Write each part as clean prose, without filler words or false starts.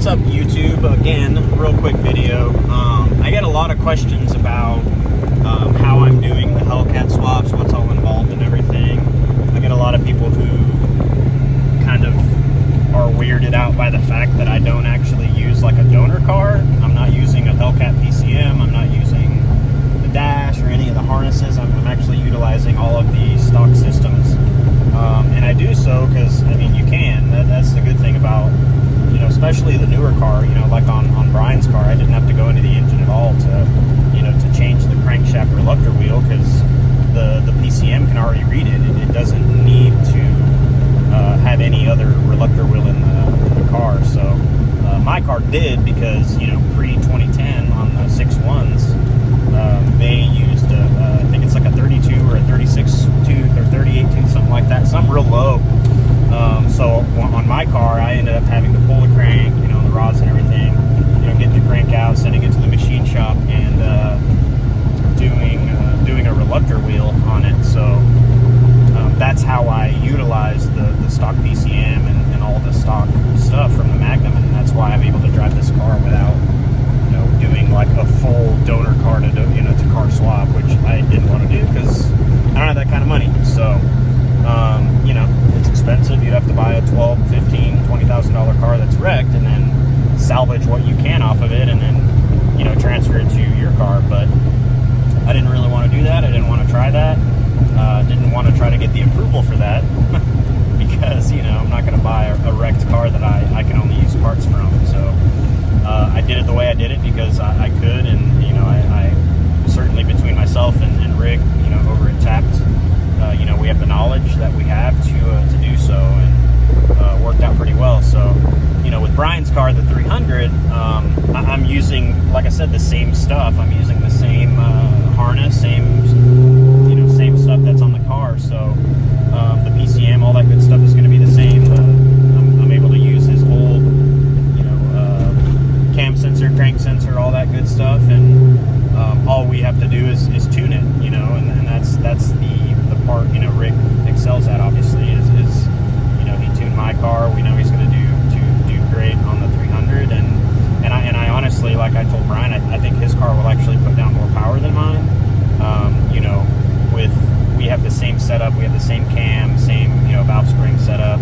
What's up, YouTube? Again, real quick video. I get a lot of questions about how I'm doing the hellcat swaps, what's all involved and everything. I get a lot of people who kind of are weirded out by the fact that I don't actually use like a donor car. I'm not using a hellcat PCM. I'm not using the dash or any of the harnesses. I'm actually utilizing all of the stock systems. And I do so because, I mean, you can. That's the good thing about, you know, especially the newer car, you know, like on Brian's car, I didn't have to go into the engine at all to, you know, to change the crankshaft reluctor wheel, because the PCM can already read it. It doesn't need to have any other reluctor wheel in the car. So my car did, because, you know, pre-2010 on the 6.1s, they used I think it's like a 32 or a 36 tooth or 38 tooth, something like that, something real low. So on my car, I ended up having to pull the crank, you know, the rods and everything, you know, get the crank out, sending it to the machine shop, and doing a reluctor wheel on it. So that's how I utilize the stock PCM and all the stock stuff from the Magnum, and that's why I'm able to drive this car without, you know, doing like a full donor car to car swap, which I didn't want to do because I don't have that kind of money. So you know, it's expensive. You'd have to buy a $12,000, $15,000, $20,000 car that's wrecked, and then salvage what you can off of it, and then, you know, transfer it to your car. But I didn't really want to do that. I didn't want to try that. Didn't want to try to get the approval for that because, you know, I'm not going to buy a wrecked car that I can only use parts from. So I did it the way I did it because I could, and, you know, I certainly, between myself and Rick, you know, over at Tapped, you know, we have the knowledge that we have to do so, and worked out pretty well. So, you know, with Brian's car, the 300, I'm using, like I said, the same stuff. I'm using the same harness, same stuff that's on the car. So the PCM, all that good stuff is going to be the same. I'm able to use his old, you know, cam sensor, crank sensor, all that good stuff, and all we have to do is tune it, you know, and that's the part, you know, Rick excels at, obviously, is you know, he tuned my car. We know he's going to do great on the 300, and I honestly, like I told Brian, I think his car will actually put down more power than mine. You know, we have the same setup, we have the same cam, same, you know, valve spring setup,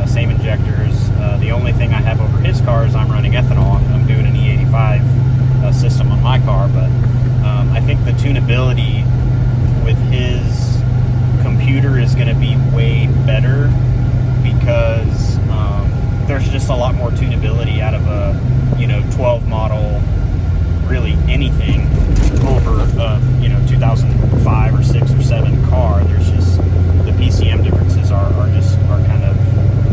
same injectors. The only thing I have over his car is I'm running ethanol. I'm doing an E85 system on my car, but I think the tunability with his computer is going to be way better, because there's just a lot more tunability out of a, you know, 12 model, really anything over you know, 2005 or 6 or 7 car. There's just, the PCM differences are kind of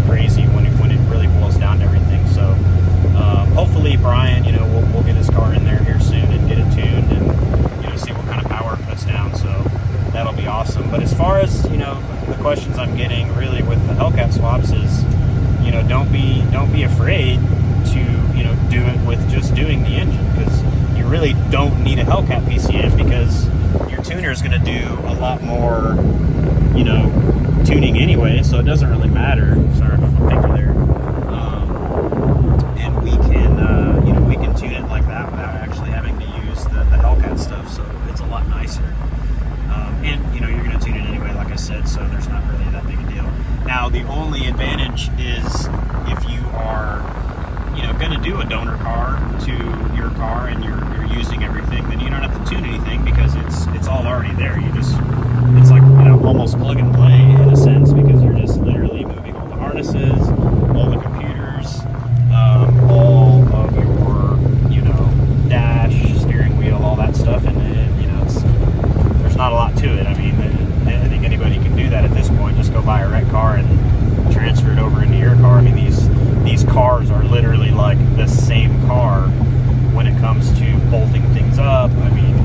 crazy when it really boils down to everything. So hopefully Brian, you know, we'll get his car in there here soon and get it tuned, and, you know, see what kind of power it puts down. So that'll be awesome. But as far as, you know, the questions I'm getting really with the hellcat swaps is, you know, don't be afraid to, you know, do it with just doing the engine, because you really don't need a hellcat PCM, because your tuner is going to do a lot more, you know, tuning anyway, so it doesn't really matter. Sorry about my finger there. And we can, you know, we can tune it like that without actually having to use the hellcat stuff, so it's a lot nicer. And, you know, you're going to tune it anyway, like I said, so there's not really that big a deal. Now, the only advantage is if you are, you know, going to do a donor car to your car and you're using everything, then you don't have to tune anything, because it's all already there. It's like, you know, almost plug and play in a sense, because you're just literally moving all the harnesses, all the computers, all of your, you know, dash, steering wheel, all that stuff, and you know, there's not a lot to it. I mean, I think anybody can do that at this point. Just go buy a wrecked car and transfer it over into your car. I mean, these cars are literally like the same car when it comes to bolting things up. I mean,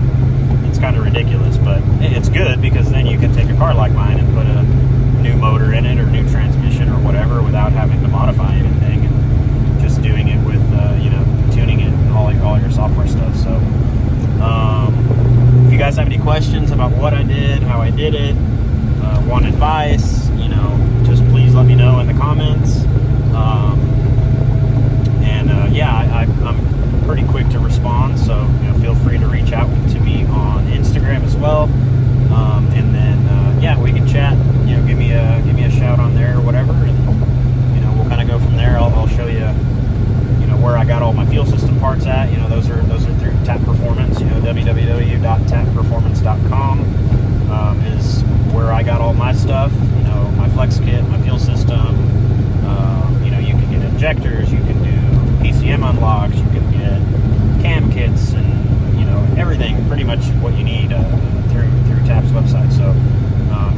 it's kind of ridiculous, but it's good, because then you can take a car like mine and put a new motor in it or new transmission or whatever without having to modify anything, and just doing it with, you know, tuning it and all your software stuff. So if you guys have any questions about what I did, how I did it, want advice, you know, just please let me know in the comments. injectors, you can do PCM unlocks, you can get cam kits, and you know, everything, pretty much what you need through TAP's website. So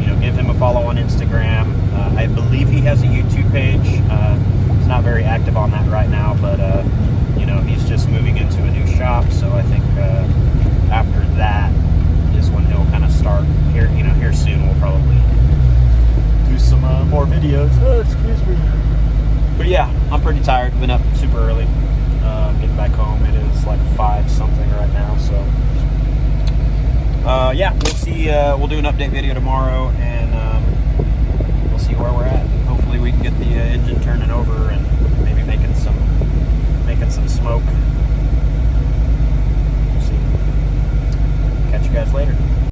you know, give him a follow on Instagram. I believe he has a YouTube page. He's not very active on that right now, but you know, he's just moving into a new shop, so I think after that is when he'll kind of start here. You know, here soon we'll probably do some more videos. Oh, excuse me. But yeah, I'm pretty tired. Been up super early, getting back home. It is like 5 something right now, so yeah, we'll see. We'll do an update video tomorrow, and we'll see where we're at. Hopefully we can get the engine turning over and maybe making some smoke.